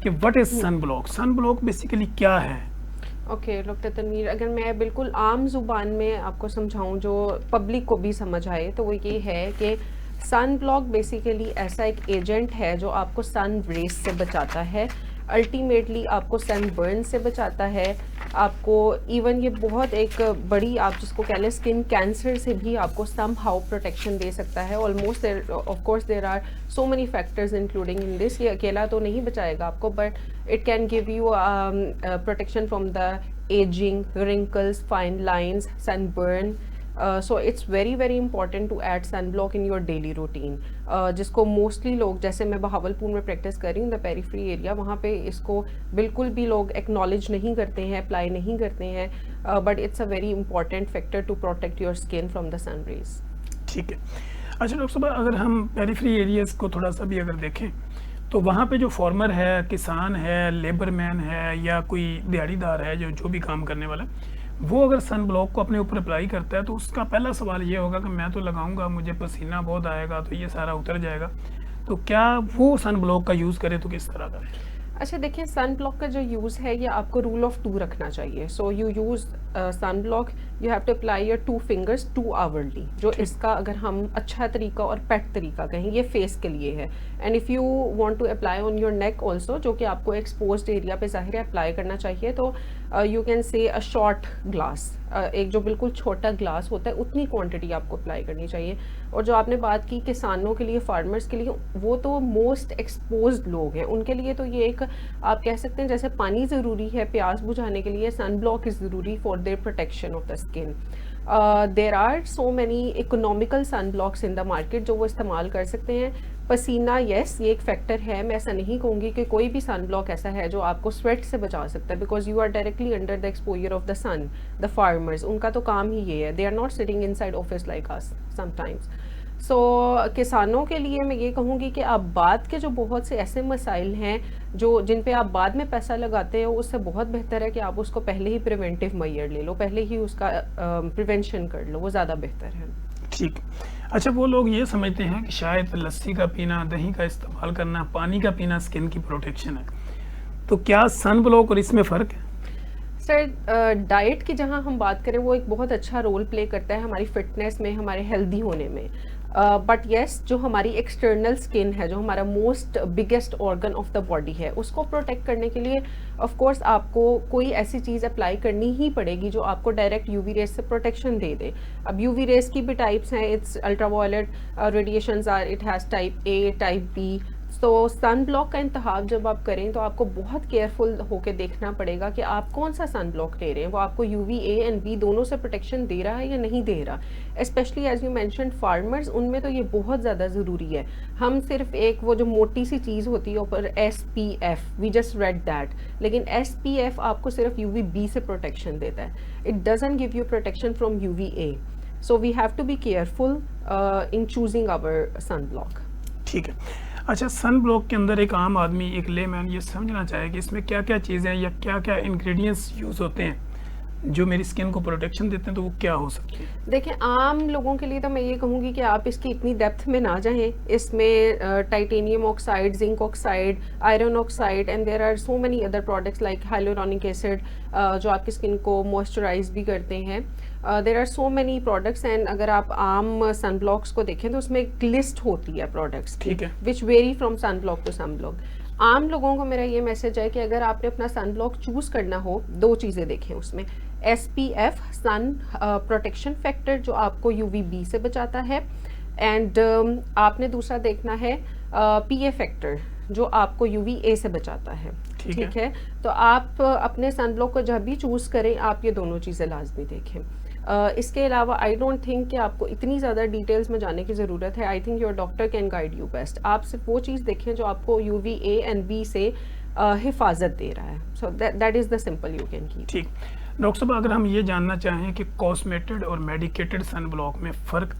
कि what is sun block, sun block basically क्या है? ओके डॉक्टर तनवीर, अगर मैं बिल्कुल आम ज़ुबान में आपको समझाऊं जो पब्लिक को भी समझ आए, तो वो ये है कि सन ब्लॉक बेसिकली ऐसा एक एजेंट है जो आपको सन रेस से बचाता है, अल्टीमेटली आपको सन बर्न से बचाता है, आपको इवन ये बहुत एक बड़ी आप जिसको कह लें स्किन कैंसर से भी आपको सम हाउ प्रोटेक्शन दे सकता है। Almost there of course there are so many factors including in this, ये अकेला तो नहीं बचाएगा आपको, but it can give you protection from the aging, wrinkles, fine lines, sunburn. So it's very very important to add sunblock in your daily routine. जिसको mostly लोग, जैसे मैं बहावलपुर में प्रैक्टिस कर रही हूँ द पेरीफ्री एरिया, वहाँ पे इसको बिल्कुल भी लोग एक्नॉलेज नहीं करते हैं, अप्लाई नहीं करते हैं, but it's a very important factor to protect your skin from the sun rays. ठीक है। अच्छा डॉक्टर साहब, अगर हम पेरिफेरी एरियाज को थोड़ा सा भी अगर देखें तो वहाँ पे जो फार्मर है, किसान है, लेबरमैन है या कोई दिहाड़ीदार है जो भी काम करने वाला, वो अगर सन ब्लॉक को अपने ऊपर अप्लाई करता है तो उसका पहला सवाल ये होगा कि मैं तो लगाऊंगा, मुझे पसीना बहुत आएगा तो ये सारा उतर जाएगा, तो क्या वो सन ब्लॉक का यूज़ करे तो किस तरह करें? अच्छा देखिए, सन ब्लॉक का जो यूज़ है ये आपको रूल ऑफ टू रखना चाहिए। So you use sun block, you have to apply your 2 fingers 2 hourly. जो ठीक। इसका अगर हम अच्छा तरीका और पेट तरीका कहें, ये फेस के लिए है। And if you want to apply on your neck also, जो कि आपको एक्सपोज्ड एरिया पे ज़ाहिर है अप्लाई करना चाहिए, तो you can say a short glass, एक जो बिल्कुल छोटा ग्लास होता है उतनी क्वांटिटी आपको अप्लाई करनी चाहिए। और जो आपने बात की किसानों के लिए, फार्मर्स के लिए, वो तो मोस्ट एक्सपोज्ड लोग हैं, उनके लिए तो ये एक आप कह सकते हैं जैसे पानी ज़रूरी है प्यास बुझाने के लिए, सन ब्लॉक इज़ ज़रूरी for their protection of the skin. There are so many economical sun blocks in the market जो वो इस्तेमाल कर सकते हैं। पसीना, येस, ये एक फैक्टर है। मैं ऐसा नहीं कहूँगी कि कोई भी सन ब्लॉक ऐसा है जो आपको स्वेट से बचा सकता है, because you are directly under the exposure of the sun. The farmers, उनका तो काम ही ये है, they are not sitting inside office like us sometimes. So किसानों के लिए मैं ये कहूँगी कि आप बाद के जो बहुत से ऐसे मसाइल हैं जो जिन पे आप बाद में पैसा लगाते हो, उससे बहुत बेहतर है कि आप उसको पहले ही प्रिवेंटिव मेजर ले लो, पहले ही उसका प्रिवेंशन कर लो, वो ज़्यादा बेहतर है। ठीक। अच्छा, वो लोग ये समझते हैं कि शायद लस्सी का पीना, दही का इस्तेमाल करना, पानी का पीना स्किन की प्रोटेक्शन है, तो क्या सन ब्लॉक और इसमें फ़र्क है? सर, डाइट की जहाँ हम बात करें, वो एक बहुत अच्छा रोल प्ले करता है हमारी फिटनेस में, हमारे हेल्दी होने में। बट येस, जो हमारी एक्सटर्नल स्किन है, जो हमारा most biggest organ of the body है, उसको प्रोटेक्ट करने के लिए ऑफ कोर्स आपको कोई ऐसी चीज़ अप्लाई करनी ही पड़ेगी जो आपको डायरेक्ट यूवी रेस से प्रोटेक्शन दे दे। अब यूवी रेस की भी टाइप्स हैं, it's ultraviolet radiations are, it has type A, type B. तो सन ब्लॉक का इंतखाब जब आप करें तो आपको बहुत केयरफुल होकर देखना पड़ेगा कि आप कौन सा सन ब्लॉक ले रहे हैं, वो आपको यूवी ए एंड बी दोनों से प्रोटेक्शन दे रहा है या नहीं दे रहा। Specially as you mentioned farmers, उनमें तो ये बहुत ज़्यादा ज़रूरी है। हम सिर्फ एक वो जो मोटी सी चीज़ होती है ऊपर SPF, we just read that, लेकिन SPF आपको सिर्फ यूवी बी से प्रोटेक्शन देता है, it doesn't give you protection from UV A. So we have to be careful in choosing our sun block. ठीक है। अच्छा, सन ब्लॉक के अंदर एक आम आदमी, एक लेमैन ये समझना चाहे कि इसमें क्या क्या चीज़ें या क्या क्या इंग्रेडिएंट्स यूज़ होते हैं जो मेरी स्किन को प्रोटेक्शन देते हैं, तो वो क्या हो सकती है? देखिए, आम लोगों के लिए तो मैं ये कहूँगी कि आप इसकी इतनी डेप्थ में ना जाएं। इसमें titanium oxide, zinc oxide, iron oxide, and there are so many other products like hyaluronic acid जो आपकी स्किन को मॉइस्चराइज भी करते हैं। There are so many products, and अगर आप आम सन ब्लॉक्स को देखें तो उसमें एक लिस्ट होती है प्रोडक्ट्स की, ठीक है। Which vary from sun block to sun block. आम लोगों को मेरा ये मैसेज है कि अगर आपने अपना सन ब्लॉक चूज़ करना हो, 2 चीज़ें देखें उसमें। SPF, सन प्रोटेक्शन फैक्टर, जो आपको UVB से बचाता है, एंड आपने दूसरा देखना है PA फैक्टर, जो आपको UVA से बचाता है। ठीक है। तो आप अपने सन ब्लॉक को जब भी चूज़ करें, आप ये दोनों चीज़ें लाजमी देखें। इसके अलावा आई डोंट थिंक कि आपको इतनी ज़्यादा डिटेल्स में जाने की ज़रूरत है। I think your doctor can guide you best. आप सिर्फ वो चीज़ देखें जो आपको UVA एंड B से हिफाजत दे रहा है। So that is the simple you can keep. ठीक। डॉक्टर साहब, अगर हम ये जानना चाहें कि कॉस्मेटेड और मेडिकेटेड सन ब्लॉक में फ़र्क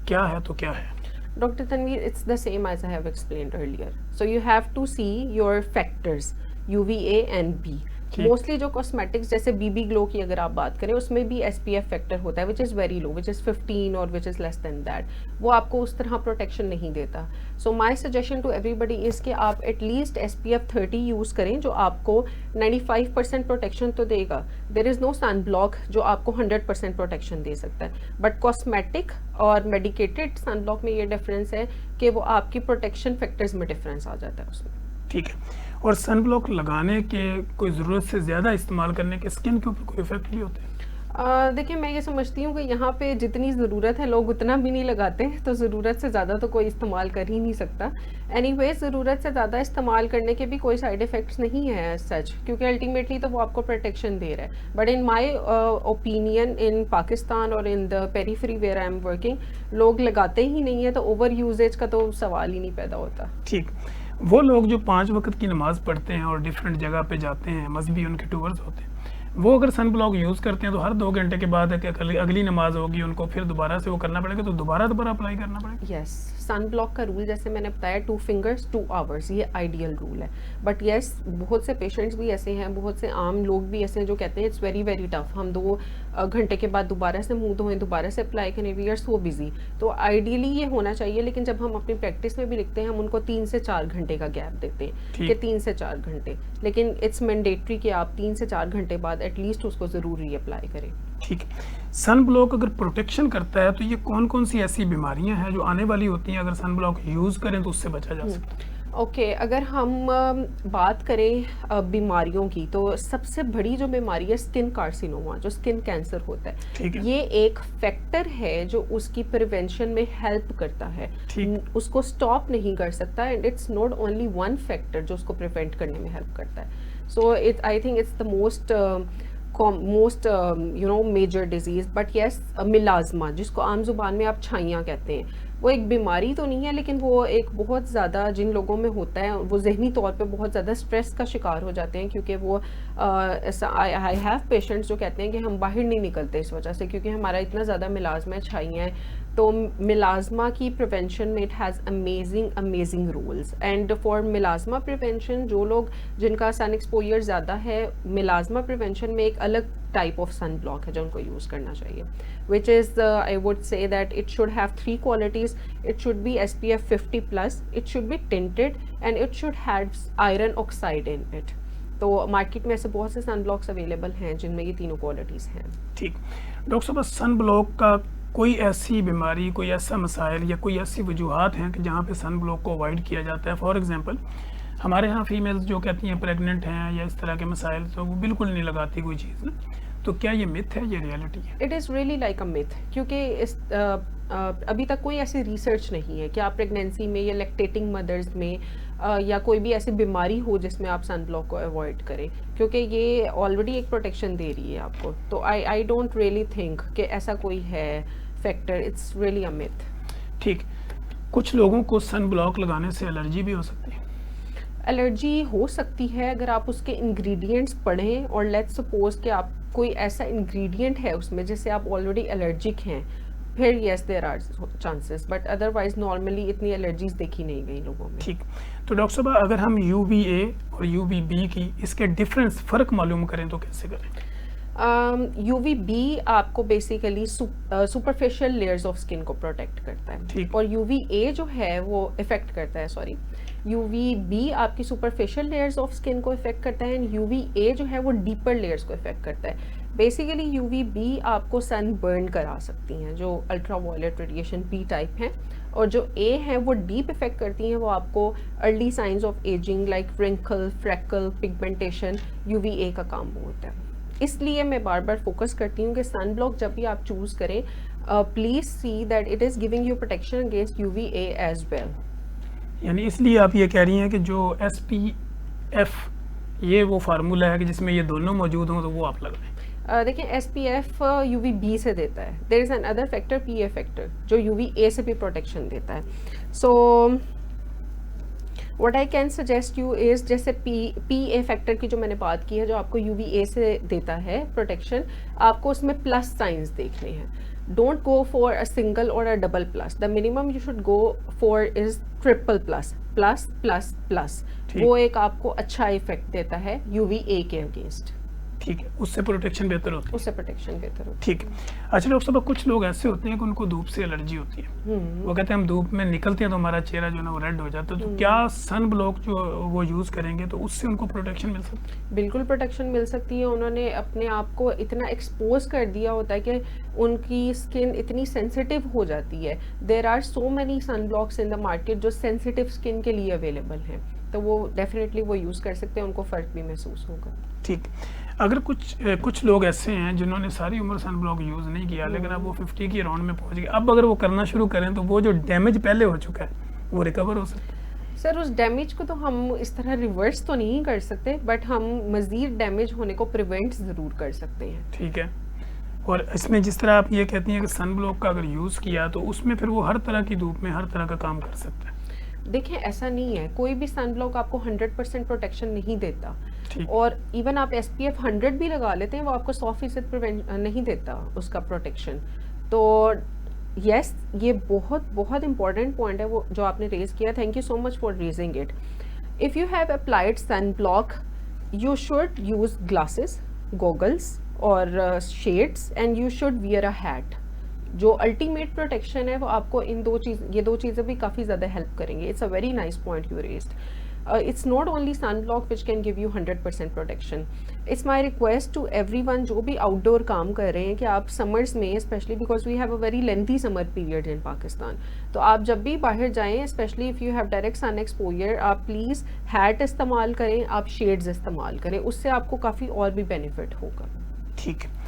क्या है तो क्या है? Dr. Tanveer, it's the same as I have explained earlier. So you have to see your factors, UVA and B. Mostly जो कॉस्मेटिक्स जैसे बीबी ग्लो की अगर आप बात करें उसमें भी SPF फैक्टर होता है which is very low, which is 15 और which is less than that, वो आपको उस तरह प्रोटेक्शन नहीं देता। So my suggestion to everybody is कि आप एटलीस्ट SPF 30 यूज़ करें जो आपको 95% प्रोटेक्शन तो देगा। There is no sun block जो आपको 100% प्रोटेक्शन दे सकता है, बट कॉस्मेटिक और मेडिकेटेड सन ब्लॉक में ये डिफरेंस है कि वो आपकी प्रोटेक्शन फैक्टर्स में डिफरेंस आ जाता है उसमें। ठीक है। और सन ब्लॉक लगाने के कोई ज़रूरत से ज़्यादा इस्तेमाल करने के स्किन के ऊपर कोई इफेक्ट भी होते हैं? देखिए मैं ये समझती हूँ कि यहाँ पे जितनी ज़रूरत है लोग उतना भी नहीं लगाते, तो ज़रूरत से ज़्यादा तो कोई इस्तेमाल कर ही नहीं सकता। एनीवे ज़रूरत से ज़्यादा इस्तेमाल करने के भी कोई साइड इफ़ेक्ट्स नहीं है सच, क्योंकि अल्टीमेटली तो वो आपको प्रोटेक्शन दे रहा है। But in my opinion in Pakistan और in the periphery where I am working, लोग लगाते ही नहीं है, तो ओवर यूजेज का तो सवाल ही नहीं पैदा होता। ठीक। वो लोग जो 5 वक्त की नमाज़ पढ़ते हैं और डिफरेंट जगह पे जाते हैं, मजहबी उनके टूर्स होते हैं, वो अगर सन ब्लॉक यूज़ करते हैं तो हर 2 घंटे के बाद अगली नमाज होगी उनको फिर दोबारा से वो करना पड़ेगा, तो दोबारा अप्लाई करना पड़ेगा। यस, सन ब्लॉक का रूल जैसे मैंने बताया 2 फिंगर्स 2 आवर्स, ये आइडियल रूल है। बट यस, बहुत से पेशेंट्स भी ऐसे हैं, बहुत से आम लोग भी ऐसे हैं जो कहते हैं इट्स वेरी वेरी टफ, हम 2 घंटे के बाद दोबारा से मुंह धोएं, दोबारा से अप्लाई करें, वी आर सो बिजी। तो आइडियली ये होना चाहिए, लेकिन जब हम अपनी प्रैक्टिस में भी लिखते हैं हम उनको 3 से 4 घंटे का गैप देते हैं कि 3 से 4 घंटे, लेकिन इट्स मैंडेटरी कि आप 3 से 4 घंटे बाद एटलीस्ट उसको ज़रूर रीअप्लाई करें। ठीक है। सन ब्लॉक अगर प्रोटेक्शन करता है तो ये कौन कौन सी ऐसी बीमारियां हैं जो आने वाली होती हैं, अगर सन ब्लॉक यूज़ करें तो उससे बचा जा सकता है? ओके, अगर हम बात करें बीमारियों की, तो सबसे बड़ी जो बीमारी है स्किन कार्सिनोमा, जो स्किन कैंसर होता ठीक है, है। ये एक फैक्टर है जो उसकी प्रिवेंशन में हेल्प करता है, उसको स्टॉप नहीं कर सकता, and it's not only one factor जो उसको प्रिवेंट करने में हेल्प करता है। So it I think it's the most major disease. But yes, melasma, जिसको आम जुबान में आप छाइयाँ कहते हैं, वो एक बीमारी तो नहीं है, लेकिन वो एक बहुत ज़्यादा जिन लोगों में होता है वो जहनी तौर पे बहुत ज़्यादा स्ट्रेस का शिकार हो जाते हैं, क्योंकि वो आई हैव पेशेंट्स जो कहते हैं कि हम बाहर नहीं निकलते इस वजह से, क्योंकि हमारा इतना ज़्यादा मिलाज़मा है, छाइयाँ हैं। तो मिलाज़मा की प्रिवेंशन में it has amazing rules, and for melasma prevention जो लोग जिनका सन एक्सपोजर ज़्यादा है, मिलाज़मा प्रिवेंशन में एक अलग टाइप ऑफ सन ब्लॉक है जो उनको यूज़ करना चाहिए, which is I would say that it should have 3 qualities. It should be SPF 50+, it should be tinted, and it should have iron oxide in it. तो market में ऐसे बहुत से सन ब्लॉक्स अवेलेबल हैं जिनमें ये तीनों क्वालिटीज़ हैं। ठीक। डॉक्टर साहब, सन ब्लॉक का कोई ऐसी बीमारी, कोई ऐसा मसाइल या कोई ऐसी वजूहात हैं कि जहाँ पे सन ब्लॉक को अवॉइड किया जाता है? फॉर एग्जांपल, हमारे यहाँ फीमेल्स जो कहती हैं प्रेग्नेंट हैं या इस तरह के मसाइल, तो वो बिल्कुल नहीं लगाती कोई चीज़ ना, तो क्या ये मिथ है, ये रियलिटी है? It is really like a myth, क्योंकि इस अभी तक कोई ऐसी रिसर्च नहीं है कि आप प्रेगनेंसी में या लैक्टेटिंग मदर्स में या कोई भी ऐसी बीमारी हो जिसमें आप सन ब्लॉक को अवॉइड करें, क्योंकि ये ऑलरेडी एक प्रोटेक्शन दे रही है आपको। तो आई डोंट रियली थिंक कि ऐसा कोई है factor, it's really a myth. ठीक। कुछ लोगों को सन ब्लॉक लगाने से एलर्जी भी हो सकती है? एलर्जी हो सकती है अगर आप उसके इंग्रेडिएंट्स पढ़ें, और लेट्स सपोज कि आप कोई ऐसा इंग्रेडिएंट है उसमें जिससे आप ऑलरेडी एलर्जिक हैं, फिर yes there are chances, but otherwise normally इतनी एलर्जीज देखी नहीं गई लोगों में। ठीक। तो डॉक्टर साहब, अगर हम UVA और UVB की इसके डिफरेंस फ़र्क मालूम करें तो कैसे करें? UVB आपको basically superficial layers of skin को प्रोटेक्ट करता है, ठीक। और UVA जो है वो इफेक्ट करता है, सॉरी, UVB आपकी सुपरफिशियल लेयर्स ऑफ स्किन को इफेक्ट करता है, एंड UVA जो है वो डीपर लेयर्स को इफेक्ट करता है। बेसिकली UVB आपको सन बर्न करा सकती हैं, जो ultra violet radiation B type हैं, और जो A है वो डीप इफेक्ट करती हैं, वो आपको early signs of ageing like wrinkle, freckle, pigmentation, UVA का काम वो होता है। इसलिए मैं बार बार फोकस करती हूँ कि सन ब्लॉक जब भी आप चूज़ करें, please see that it is giving you protection against UVA as well. यानी इसलिए आप ये कह रही हैं कि जो SPF ये वो फार्मूला है कि जिसमें ये दोनों मौजूद हों, तो वो आप लगाएं। देखिए, SPF UVB से देता है, there is another factor PA factor जो UVA से भी प्रोटेक्शन देता है। So what I can suggest you is, जैसे PA फैक्टर की जो मैंने बात की है, जो आपको UVA से देता है प्रोटेक्शन, आपको उसमें प्लस साइंस देखने हैं। don't go for a single or a double plus. The minimum you should go for is triple plus, plus plus plus. ठीक। वो एक आपको अच्छा इफेक्ट देता है UVA के अगेंस्ट, ठीक है, उससे प्रोटेक्शन बेहतर होती है। उससे प्रोटेक्शन बेहतर होती ठीक है। अच्छा डॉक्टर साहब, कुछ लोग ऐसे होते हैं कि उनको धूप से एलर्जी होती है, है। वो कहते हैं हम धूप में निकलते हैं तो हमारा चेहरा जो है ना वो रेड हो जाता है, तो क्या सन ब्लॉक जो वो यूज़ करेंगे तो उससे उनको प्रोटेक्शन मिल सकती है? बिल्कुल प्रोटेक्शन मिल सकती है। उन्होंने अपने आप को इतना एक्सपोज कर दिया होता है कि उनकी स्किन इतनी सेंसिटिव हो जाती है। There are so many sun blocks in the market जो सेंसिटिव स्किन के लिए अवेलेबल हैं, तो वो डेफिनेटली वो यूज़ कर सकते हैं, उनको फ़र्क भी महसूस होगा। ठीक। अगर कुछ लोग ऐसे हैं जिन्होंने सारी उम्र सन ब्लॉक यूज़ नहीं किया, लेकिन अब वो 50 की राउंड में पहुंच गए, अब अगर वो करना शुरू करें तो वो जो डैमेज पहले हो चुका है वो रिकवर हो सकता है? सर उस डैमेज को तो हम इस तरह रिवर्स तो नहीं कर सकते, बट हम मज़ीद डैमेज होने को प्रिवेंट ज़रूर कर सकते हैं। ठीक है। और इसमें जिस तरह आप ये कहती हैं कि सन ब्लॉक का अगर यूज़ किया तो उसमें फिर वो हर तरह की धूप में हर तरह का काम कर सकता है? देखिए ऐसा नहीं है, कोई भी सन ब्लॉक आपको 100% प्रोटेक्शन नहीं देता, ठीक। और इवन आप SPF 100 भी लगा लेते हैं वो आपको 100% नहीं देता उसका प्रोटेक्शन। तो यस, ये बहुत बहुत इंपॉर्टेंट पॉइंट है वो जो आपने रेज किया। Thank you so much for raising it. If you have applied sun block, you should use glasses, goggles और shades, and you should wear a hat. जो अल्टीमेट प्रोटेक्शन है वो आपको ये दो चीज़ें भी काफ़ी ज़्यादा हेल्प करेंगे। It's a very nice point you raised. It's not only sunblock which can give you 100% protection. It's my request to everyone जो भी outdoor काम कर रहे हैं कि आप summers में, especially because we have a very lengthy summer period in Pakistan, तो आप जब भी बाहर जाएं, especially if you have direct sun exposure, आप प्लीज़ hat इस्तेमाल करें, आप shades इस्तेमाल करें, उससे आपको काफ़ी और भी benefit होगा। ठीक है।